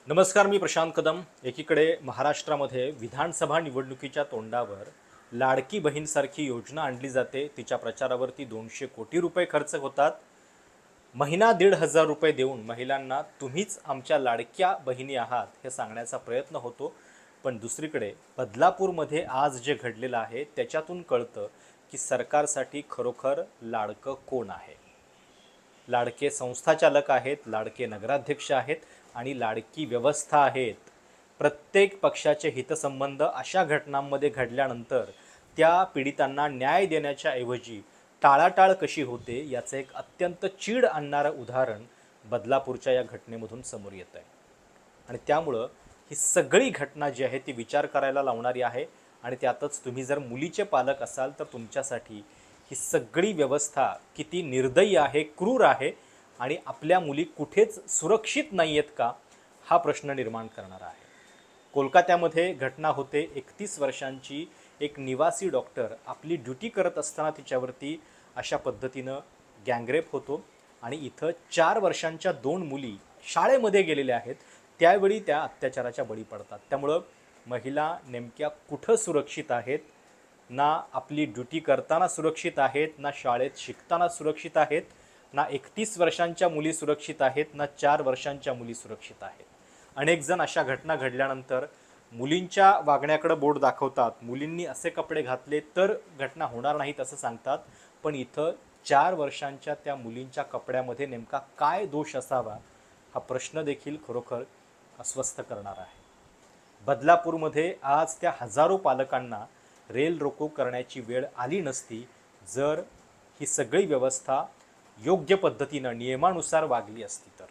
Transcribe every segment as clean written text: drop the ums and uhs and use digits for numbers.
नमस्कार, मी प्रशांत कदम। एकीकडे महाराष्ट्रामध्ये विधानसभा निवडणुकीच्या तोंडावर लाडकी बहीणसारखी योजना आणली जाते, तिच्या प्रचारावरती 200 कोटी रुपये खर्च होतात। महिना 1,500 रुपये देऊन महिलांना तुम्हीच आमच्या लाडक्या बहिणी आहात हे सांगण्याचा प्रयत्न होतो। पण दुसरीकडे बदलापूरमध्ये आज जे घडलेलं आहे त्याच्यातून कळतं की सरकारसाठी खरोखर लाडकं कोण आहे। लाडके संस्थाचालक आहेत, लाडके नगराध्यक्ष आहेत आणि लाडकी व्यवस्था आहेत। प्रत्येक पक्षाचे हितसंबंध अशा घटनांमध्ये घडल्यानंतर त्या पीडितांना न्याय देण्याच्या ऐवजी टाळाटाळ कशी होते याचं एक अत्यंत चीड आणणारं उदाहरण बदलापूरच्या या घटनेमधून समोर येत आहे। आणि त्यामुळं ही सगळी घटना जी आहे ती विचार करायला लावणारी आहे। आणि त्यातच तुम्ही जर मुलीचे पालक असाल तर तुमच्यासाठी ही सगळी व्यवस्था किती निर्दयी आहे, क्रूर आहे आणि आपल्या मुली कुठेच सुरक्षित नाही आहेत का हा प्रश्न निर्माण करणारा आहे। कोलकात्यामध्ये घटना होते। 31 वर्षांची एक निवासी डॉक्टर आपली ड्युटी करत असताना तिच्यावरती अशा पद्धतीनं गँगरेप होतो आणि इथं 4 वर्षांच्या 2 मुली शाळेमध्ये गेलेल्या आहेत, त्यावेळी त्या अत्याचाराच्या बळी पडतात। त्यामुळं महिला नेमक्या कुठं सुरक्षित आहेत? ना आपली ड्युटी करताना सुरक्षित आहेत, ना शाळेत शिकताना सुरक्षित आहेत, ना 31 वर्षांच्या मुली सुरक्षित आहेत, ना 4 वर्षांच्या मुली सुरक्षित आहेत। अनेक जण अशा घटना घडल्यानंतर मुलींच्या वागण्याकडे बोट दाखवतात। मुलींनी असे कपडे घातले तर घटना होणार नाहीत असं सांगतात, पण इथं 4 वर्षांच्या त्या मुलींच्या कपड्यामध्ये नेमका काय दोष असावा हा प्रश्न देखील खरोखर अस्वस्थ करणारा आहे। बदलापूरमध्ये आज त्या हजारो पालकांना रेल रोको करण्याची वेळ आली नसती जर ही सगळी व्यवस्था योग्य पद्धतीनं नियमानुसार वागली असती तर।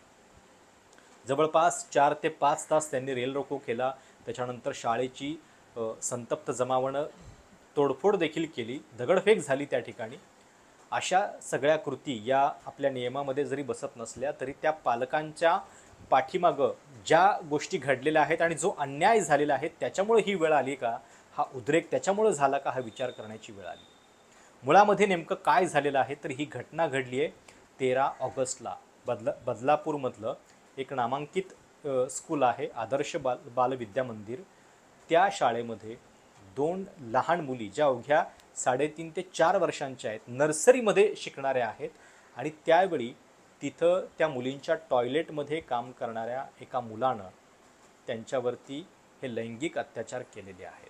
जवळपास 4 ते 5 तास त्यांनी रेल रोको केला। त्याच्यानंतर शाळेची संतप्त जमावणं तोडफोड देखील केली, दगडफेक झाली त्या ठिकाणी। अशा सगळ्या कृती या आपल्या नियमामध्ये जरी बसत नसल्या तरी त्या पालकांच्या पाठीमागं ज्या गोष्टी घडलेल्या आहेत आणि जो अन्याय झालेला आहे त्याच्यामुळे ही वेळ आली का, हा उद्रेक त्याच्यामुळे झाला का, हा विचार करण्याची वेळ आली। मुळामध्ये नेमकं काय झालेलं आहे तर ही घटना घडली आहे 13 ऑगस्टला। बदलापूरमधलं एक नामांकित स्कूल आहे आदर्श बालविद्या मंदिर। त्या शाळेमध्ये 2 लहान मुली ज्या अवघ्या 3.5 ते 4 वर्षांच्या आहेत, नर्सरीमध्ये शिकणाऱ्या आहेत आणि त्यावेळी तिथं त्या मुलींच्या टॉयलेटमध्ये काम करणाऱ्या एका मुलानं त्यांच्यावरती हे लैंगिक अत्याचार केलेले आहेत।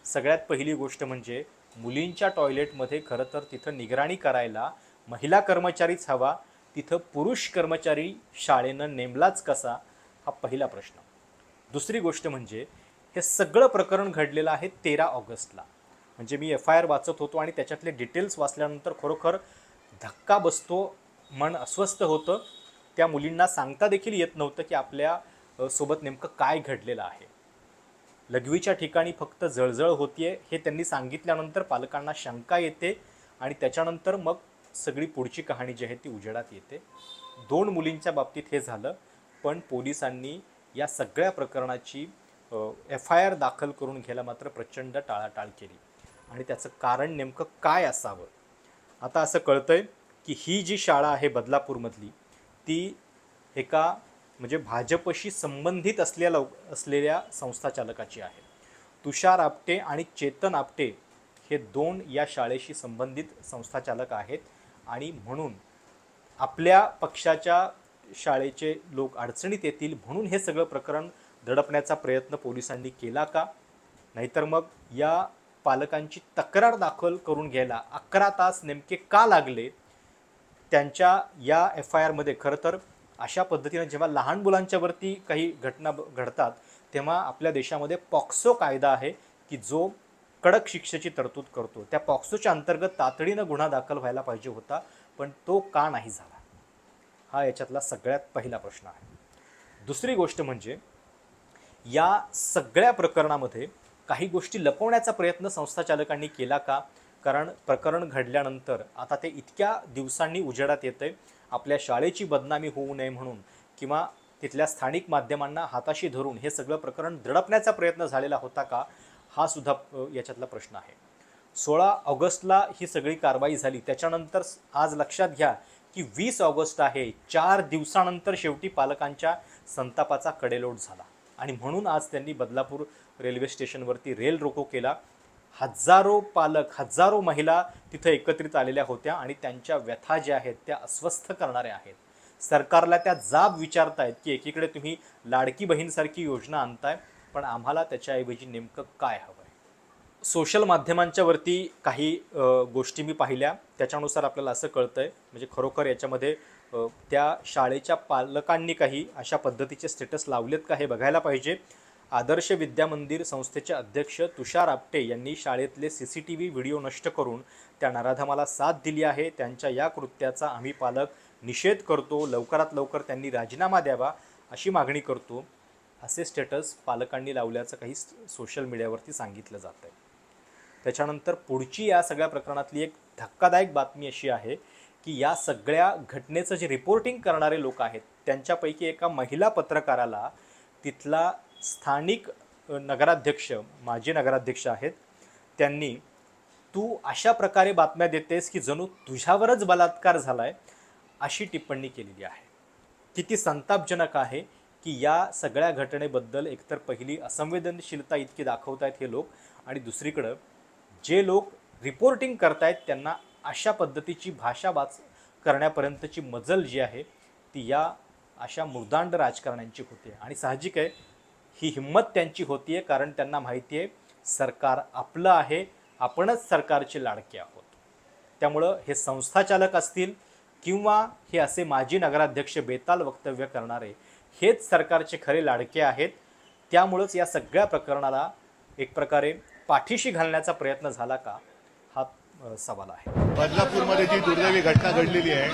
सगळ्यात पहिली गोष्ट म्हणजे मुलींच्या टॉयलेटमध्ये खरं तर तिथं निगराणी करायला महिला कर्मचारीच हवा, तिथं पुरुष कर्मचारी शाळेनं नेमलाच कसा, हा पहिला प्रश्न। दुसरी गोष्ट म्हणजे हे सगळं प्रकरण घडलेलं आहे 13 ऑगस्टला। म्हणजे मी FIR वाचत होतो आणि त्याच्यातले डिटेल्स वाचल्यानंतर खरोखर धक्का बसतो, मन अस्वस्थ होतं। त्या मुलींना सांगता देखील येत नव्हतं की आपल्या सोबत नेमकं काय घडलेलं आहे। लघवीच्या ठिकाणी फक्त जळजळ होतीये हे त्यांनी सांगितल्यानंतर पालकांना शंका येते आणि त्याच्यानंतर मग सगळी पुढची कहाणी जी आहे ती उजेडात येते। 2 मुलींच्या बाबतीत हे झालं, पण पोलिसांनी या सगळ्या प्रकरणाची FIR दाखल करून घ्यायला मात्र प्रचंड टाळाटाळ केली आणि त्याचं कारण नेमकं काय असावं। आता असं कळतंय की ही जी शाळा आहे बदलापूरमधली ती एका म्हणजे भाजपशी संबंधित असलेल्या संस्थाचालकाची आहे। तुषार आपटे आणि चेतन आपटे हे 2 या शाळेशी संबंधित संस्थाचालक आहेत आणि म्हणून आपल्या पक्षाच्या शाळेचे लोक अडचणीत येतील म्हणून हे सगळं प्रकरण दडपण्याचा प्रयत्न पोलिसांनी केला का? नाहीतर मग या पालकांची तक्रार दाखल करून घ्यायला 11 तास नेमके का लागले? त्यांच्या या FIR मध्ये खरं तर अशा पद्धतीने जेव्हा लहान मुलांच्यावरती काही घटना घडतात तेव्हा आपल्या देशामध्ये पॉक्सो कायदा आहे की जो कडक शिक्षेची तरतूद करतो। त्या पॉक्सोच्या अंतर्गत तातडीनं गुन्हा दाखल व्हायला पाहिजे होता, पण तो का नाही झाला, हा याच्यातला सगळ्यात पहिला प्रश्न आहे। दुसरी गोष्ट म्हणजे या सगळ्या प्रकरणामध्ये काही गोष्टी लपवण्याचा प्रयत्न संस्थाचालकांनी केला का? कारण प्रकरण घडल्यानंतर आता ते इतक्या दिवसांनी उजेडात येतंय, आपल्या शाळेची बदनामी होऊ नये म्हणून किंवा तिथल्या स्थानिक माध्यमांना हाताशी धरून हे सगळं प्रकरण दडपण्याचा प्रयत्न झालेला होता का, हा सुद्धा याच्यातला प्रश्न आहे। 16 ऑगस्टला ही सगळी कारवाई झाली, त्याच्यानंतर आज लक्षात घ्या की 20 ऑगस्ट आहे, 4 दिवसानंतर शेवटी पालकांच्या संतापाचा कडेलोट झाला आणि म्हणून आज त्यांनी बदलापूर रेल्वे स्टेशनवरती रेल रोको केला। हजारो पालक, हजारो महिला तिथे एकत्रित आलेल्या होत्या आणि त्यांच्या व्यथा ज्या आहेत त्या अस्वस्थ करणाऱ्या आहेत। सरकारला त्या जाब विचारतायत की एकीकडे तुम्ही लाडकी बहीणसारखी योजना आणताय, पण आम्हाला त्याच्याऐवजी नेमकं काय हवं आहे। सोशल माध्यमांच्या वरती काही गोष्टी मी पाहिल्या, त्याच्यानुसार आपल्याला असं कळतंय म्हणजे खरोखर याच्यामध्ये त्या शाळेच्या पालकांनी काही अशा पद्धतीचे स्टेटस लावलेत का हे बघायला पाहिजे। आदर्श विद्या मंदिर संस्थेचे अध्यक्ष तुषार आपटे यांनी शाळेतले CCTV व्हिडिओ नष्ट करून त्या नराधमाला साथ दिली आहे। त्यांच्या या कृत्याचा आम्ही पालक निषेध करतो, लवकरात लवकर त्यांनी राजीनामा द्यावा अशी मागणी करतो, असे स्टेटस पालकांनी लावल्याचं काही सोशल मीडियावरती सांगितलं जात आहे। त्याच्यानंतर पुढची या सगळ्या प्रकरणातली एक धक्कादायक बातमी अशी आहे की या सगळ्या घटनेचं जे रिपोर्टिंग करणारे लोक आहेत त्यांच्यापैकी एका महिला पत्रकाराला तिथला स्थानिक नगराध्यक्ष, माजी नगराध्यक्ष आहेत, त्यांनी तू अशा प्रकारे बातम्या देतेस की जणू तुझ्यावरच बलात्कार झालाय अशी टिप्पणी केलेली आहे। किती संतापजनक आहे की या सगळ्या घटनेबद्दल एकतर पहिली असंवेदनशीलता इतकी दाखवतायत हे लोक आणि दुसरीकडं जे लोक रिपोर्टिंग करतायत त्यांना अशा पद्धतीची भाषा करण्यापर्यंतची मजल जी आहे ती या अशा मृदांड राजकारण्यांची होते आणि साहजिक आहे ही हिम्मत त्यांची होतीये कारण त्यांना माहिती आहे सरकार आपलं आहे, आपणच सरकारचे लाडके आहोत। त्यामुळं हे संस्थाचालक असतील किंवा हे असे माजी नगराध्यक्ष बेताल वक्तव्य करणारे हेच सरकारचे खरे लाडके आहेत। त्यामुळंच या सगळ्या प्रकरणाला एक प्रकारे पाठीशी घालण्याचा प्रयत्न झाला का हा सवाल आहे। बदलापूरमध्ये जी दुर्दैवी घटना घडलेली आहे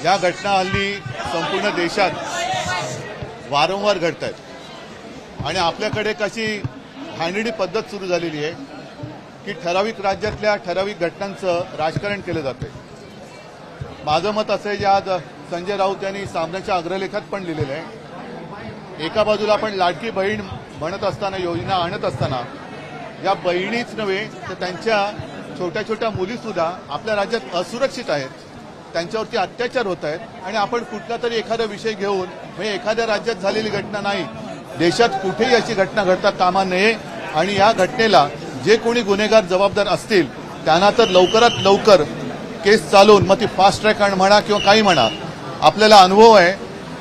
या घटना हल्ली संपूर्ण देशात वारंवार घडत आहेत आणि आपल्याकडे कशी घाणेरडी पद्धत सुरू झालेली आहे की ठराविक राज्यातल्या ठराविक घटनांचं राजकारण केलं जातंय। माझं मत असं आहे की आज संजय राऊत यांनी सामनाच्या अग्रलेखात पण लिहिलेलं आहे, एका बाजूला आपण लाडकी बहीण म्हणत असताना, योजना आणत असताना या बहिणीच नव्हे तर त्यांच्या छोट्या छोट्या मुलीसुद्धा आपल्या राज्यात असुरक्षित आहेत, त्यांच्यावरती अत्याचार होत आहेत आणि आपण कुठला तरी एखादा विषय घेऊन म्हणजे एखाद्या राज्यात झालेली घटना नाही, देशात कुठेही अशी घटना घडता कामा नये आणि या घटनेला जे कोणी गुन्हेगार जबाबदार असतील त्यांना तर लवकरात लवकर केस चालवून मग ती फास्ट ट्रॅक म्हणा किंवा काही म्हणा। आपल्याला अनुभव आहे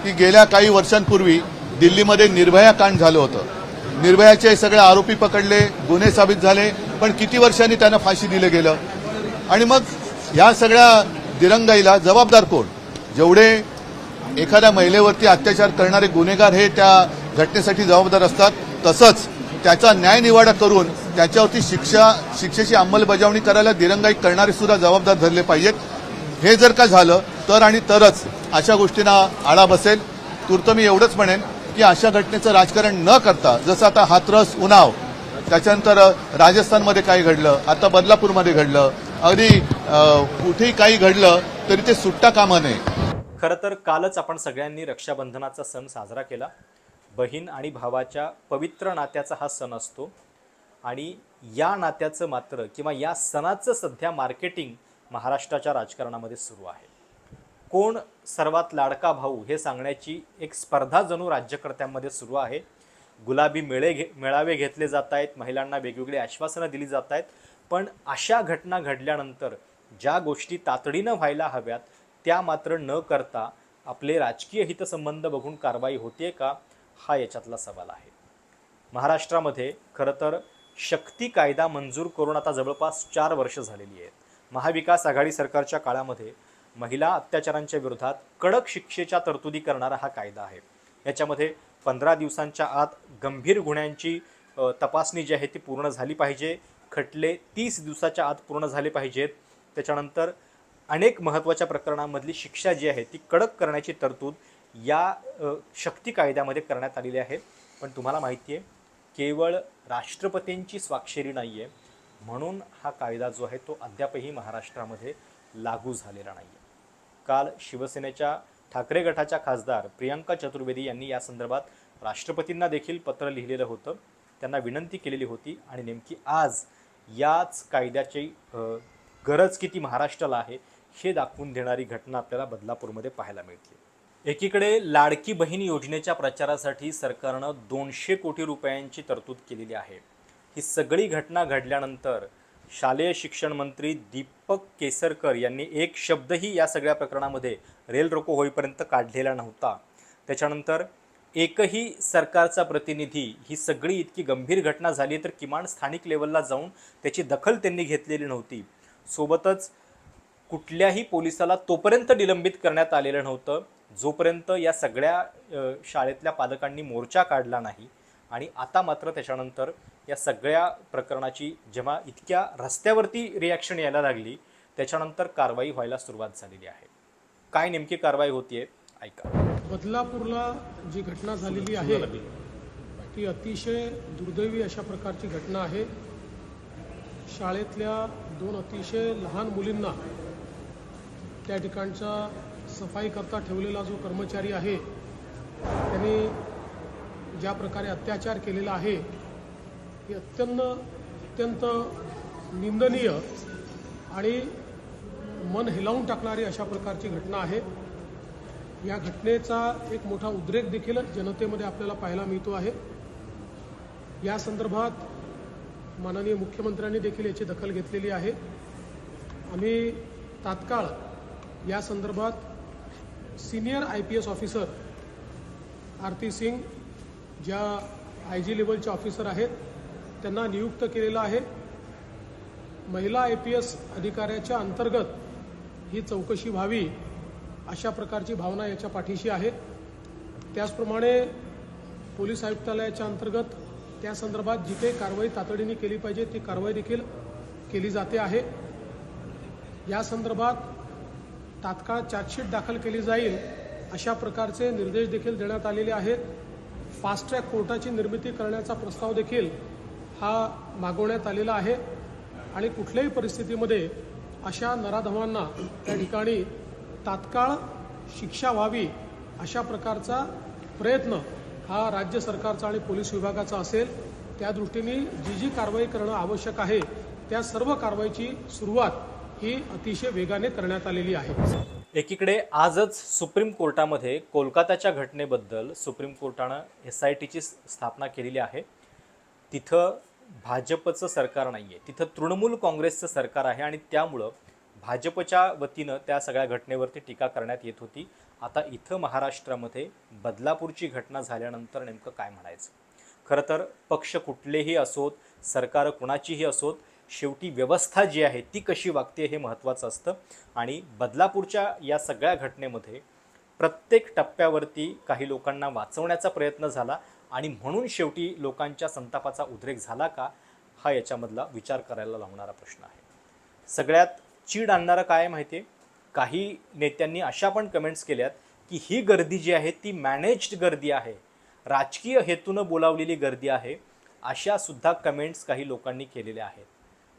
की गेल्या काही वर्षांपूर्वी दिल्लीमध्ये निर्भया कांड झालं होतं, निर्भयाचे सगळे आरोपी पकडले, गुन्हे साबित झाले, पण किती वर्षांनी त्यांना फाशी दिलं गेलं आणि मग या सगळ्या दिरंगाईला जबाबदार कोण? जेवढे एखाद्या महिलेवरती अत्याचार करणारे गुन्हेगार हे त्या घटनेसाठी जबाबदार असतात तसंच त्याचा न्यायनिवाडा करून त्याच्यावरती शिक्षेची अंमलबजावणी करायला दिरंगाई करणारे सुद्धा जबाबदार धरले पाहिजेत। हे जर का झालं तर आणि तरच अशा गोष्टींना आळा बसेल। तूर्त मी एवढंच म्हणेन की अशा घटनेचं राजकारण न करता, जसं आता हाथरस, उन्नाव, त्याच्यानंतर राजस्थानमध्ये काय घडलं, आता बदलापूरमध्ये घडलं, अगदी कुठेही काही घडलं तरी ते सुट्टा कामा नये। खरं तर कालच आपण सगळ्यांनी रक्षाबंधनाचा सण साजरा केला। बहीण आणि भावाच्या पवित्र नात्याचा हा सण असतो आणि या नात्याचं मात्र किंवा या सणाचं सध्या मार्केटिंग महाराष्ट्राच्या राजकारणामध्ये सुरू आहे। कोण सर्वात लाडका भाऊ हे सांगण्याची एक स्पर्धा जणू राज्यकर्त्यांमध्ये सुरू आहे। गुलाबी मेळावे घेतले जात आहेत, महिलांना वेगवेगळी आश्वासनं दिली जात आहेत, पण अशा घटना घडल्यानंतर ज्या गोष्टी तातडीनं व्हायला हव्यात त्या मात्र न करता आपले राजकीय हितसंबंध बघून कारवाई होते का हा याच्यातला सवाल आहे। महाराष्ट्रामध्ये खरं तर शक्ती कायदा मंजूर करून आता जवळपास 4 वर्ष झालेली आहेत। महाविकास आघाडी सरकारच्या काळामध्ये महिला अत्याचारांच्या विरोधात कडक शिक्षेच्या तरतुदी करणारा हा कायदा आहे। याच्यामध्ये 15 दिवसांच्या आत गंभीर गुन्ह्यांची तपासणी जी आहे ती पूर्ण झाली पाहिजे, खटले 30 दिवसाच्या आत पूर्ण झाले पाहिजेत, त्याच्यानंतर अनेक महत्त्वाच्या प्रकरणांमधली शिक्षा जी आहे ती कडक करण्याची तरतूद या शक्ती कायद्यामध्ये करण्यात आलेली आहे। पण तुम्हाला माहिती आहे केवळ राष्ट्रपतींची स्वाक्षरी नाही आहे म्हणून हा कायदा जो आहे तो अद्यापही महाराष्ट्रामध्ये लागू झालेला नाही आहे। काल शिवसेनेच्या ठाकरे गटाच्या खासदार प्रियंका चतुर्वेदी यांनी या संदर्भात राष्ट्रपतींना देखील पत्र लिहिलेलं होतं, त्यांना विनंती केलेली होती आणि नेमकी आज याच कायद्याची गरज किती महाराष्ट्राला आहे हे दाखवून देणारी घटना आपल्याला बदलापूरमध्ये पाहायला मिळते। एकीकडे लाडकी बहीण योजनेच्या प्रचारासाठी सरकारनं 200 कोटी रुपयांची तरतूद केलेली आहे। ही सगळी घटना घडल्यानंतर शालेय शिक्षण मंत्री दीपक केसरकर यांनी एक शब्दही या सगळ्या प्रकरणामध्ये रेल रोको होईपर्यंत काढलेला नव्हता। त्याच्यानंतर एकही सरकारचा प्रतिनिधी ही सगळी इतकी गंभीर घटना झाली तर किमान स्थानिक लेवलला जाऊन त्याची दखल त्यांनी घेतलेली नव्हती। सोबतच कुठल्याही पोलिसाला तोपर्यंत निलंबित करण्यात आलेलं नव्हतं जोपर्यंत या सगळ्या शाळेतल्या पालकांनी मोर्चा काढला नाही। आणि आता मात्र त्याच्यानंतर या सगळ्या प्रकरणाची जेव्हा इतक्या रस्त्यावरती रिॲक्शन यायला लागली त्याच्यानंतर कारवाई व्हायला सुरुवात झालेली आहे। काय नेमकी कारवाई होतीये ऐका। बदलापूरला जी घटना झालेली आहे ती अतिशय दुर्दैवी अशा प्रकारची घटना आहे। शाळेतल्या 2 अतिशय लहान मुलींना त्या ठिकाणचा सफाई करता ठेवलेला जो कर्मचारी आहे त्यांनी ज्या प्रकारे अत्याचार केलेला आहे ही अत्यंत निंदनीय आणि मन हिलावून टाकणारी अशा प्रकारची घटना आहे। या घटनेचा एक मोठा उद्रेक देखील जनतेमध्ये आपल्याला पाहायला मिळतो आहे। या संदर्भात माननीय मुख्यमंत्र्यांनी देखील याची दखल घेतलेली आहे। आम्ही तात्काळ या संदर्भात सिनियर IPS ऑफिसर आरती सिंग ज्या IG लेवलचे ऑफिसर आहेत त्यांना नियुक्त केलेला आहे। महिला IPS अधिकाऱ्याच्या अंतर्गत ही चौकशी व्हावी अशा प्रकारची भावना याच्या पाठीशी आहे। त्याचप्रमाणे पोलीस आयुक्तालयाच्या अंतर्गत त्या संदर्भात जी काही कारवाई तातडीने केली पाहिजे ती कारवाई देखील केली जाते आहे। या संदर्भात तात्काळ चार्जशीट दाखल केली जाईल अशा प्रकारचे निर्देश देखील देण्यात आलेले आहेत। फास्ट ट्रॅक कोर्टाची निर्मिती करण्याचा प्रस्ताव देखील हा मागवण्यात आलेला आहे आणि कुठल्याही परिस्थितीमध्ये अशा नराधमांना त्या ठिकाणी तात्काळ शिक्षा व्हावी अशा प्रकारचा प्रयत्न हा राज्य सरकारचा आणि पोलीस विभागाचा असेल। त्या दृष्टीने जी कारवाई करणं आवश्यक आहे त्या सर्व कारवाईची सुरुवात ही अतिशय वेगाने करण्यात आलेली आहे। एकीकडे आजच सुप्रीम कोर्टामध्ये कोलकाताच्या घटनेबद्दल सुप्रीम कोर्टानं SITची स्थापना केलेली आहे। तिथं भाजपचं सरकार नाही आहे, तिथं तृणमूल काँग्रेसचं सरकार आहे आणि त्यामुळं भाजपच्या वतीनं त्या सगळ्या घटनेवरती टीका करण्यात येत होती। आता इथं महाराष्ट्रामध्ये बदलापूरची घटना झाल्यानंतर नेमकं काय म्हणायचं? खरं तर पक्ष कुठलेही असोत, सरकार कुणाचीही असोत, शेवटी व्यवस्था जी आहे ती कशी वागते हे महत्त्वाचं असतं। आणि बदलापूरच्या या सगळ्या घटनेमध्ये प्रत्येक टप्प्यावरती काही लोकांना वाचवण्याचा प्रयत्न झाला आणि म्हणून शेवटी लोकांच्या संतापाचा उद्रेक झाला का हा याच्यामधला विचार करायला लावणारा प्रश्न आहे। सगळ्यात चीड आणणारं काय माहिती आहे, काही नेत्यांनी अशा पण कमेंट्स केल्यात की ही गर्दी जी आहे ती मॅनेज्ड गर्दी आहे, राजकीय हेतूनं बोलावलेली गर्दी आहे, अशा सुद्धा कमेंट्स काही लोकांनी केलेल्या आहेत।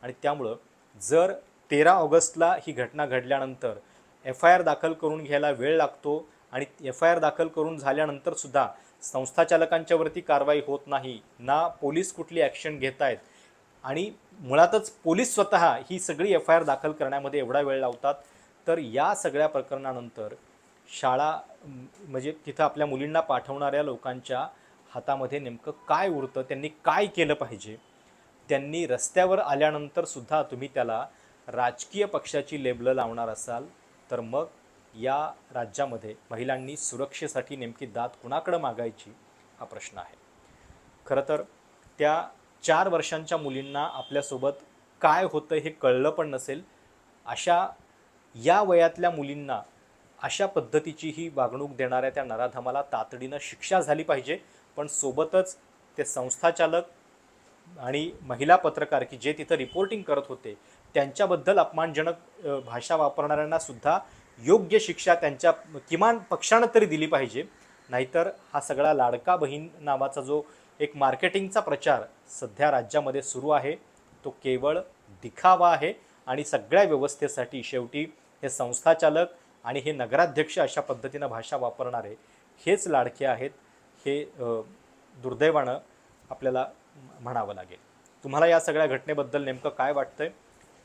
आणि त्यामुळं जर 13 ऑगस्टला ही घटना घडल्यानंतर FIR दाखल करून घ्यायला वेळ लागतो आणि FIR दाखल करून झाल्यानंतर सुद्धा संस्थाचालकांच्यावरती कारवाई होत नाही, ना पोलीस कुठली ॲक्शन घेत आहेत आणि मुळातच पोलीस स्वतः ही सगळी FIR दाखल करण्यामध्ये एवढा वेळ लावतात, तर या सगळ्या प्रकरणानंतर शाळा म्हणजे तिथं आपल्या मुलींना पाठवणाऱ्या लोकांच्या हातामध्ये नेमकं काय उरतं, त्यांनी काय केलं पाहिजे? त्यांनी रस्त्यावर आल्यानंतर सुद्धा तुम्ही त्याला राजकीय पक्षाची लेबलं लावणार असाल तर मग या राज्यामध्ये महिलांनी सुरक्षेसाठी नेमकी दाद कुणाकडे मागायची हा प्रश्न आहे। खरं तर त्या 4 वर्षांच्या मुलींना आपल्यासोबत काय होतं हे कळलं पण नसेल। अशा या वयातल्या मुलींना अशा पद्धतीची ही वागणूक देणाऱ्या त्या नराधमाला तातडीनं शिक्षा झाली पाहिजे, पण सोबतच ते संस्थाचालक आणि महिला पत्रकार की जे तिथं रिपोर्टिंग करत होते त्यांच्याबद्दल अपमानजनक भाषा वापरणाऱ्यांना सुद्धा योग्य शिक्षा त्यांच्या किमान पक्षानं तरी दिली पाहिजे। नाहीतर हा सगळा लाडका बहीण नावाचा जो एक मार्केटिंगचा प्रचार सध्या राज्यामध्ये सुरू आहे तो केवळ दिखावा आहे आणि सगळ्या व्यवस्थेसाठी शेवटी हे संस्थाचालक आणि हे नगराध्यक्ष अशा पद्धतीनं भाषा वापरणारे हेच लाडके आहेत, हे दुर्दैवानं आपल्याला म्हणावं लागेल। तुम्हाला या सगळ्या घटनेबद्दल नेमकं काय वाटतंय?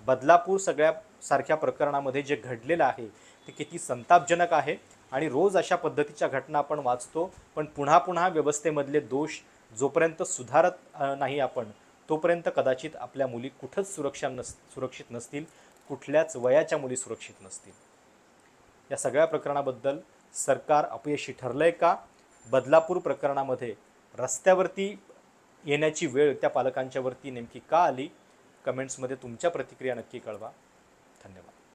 बदलापूर सगळ्या सारख्या प्रकरणामध्ये जे घडलेलं आहे ते किती संतापजनक आहे आणि रोज अशा पद्धतीच्या घटना आपण वाचतो, पण पुन्हा पुन्हा व्यवस्थेमधले दोष जोपर्यंत सुधारत नाही आपण, तोपर्यंत कदाचित आपल्या मुली कुठंच सुरक्षित नसतील, कुठल्याच वयाच्या मुली सुरक्षित नसतील. या सगळ्या प्रकरणाबद्दल सरकार अपयशी ठरलंय का? बदलापूर प्रकरणामध्ये रस्त्यावरती येण्याची वेळ त्या पालकांच्यावरती नेमकी का आली? कमेंट्समध्ये तुमच्या प्रतिक्रिया नक्की कळवा. धन्यवाद.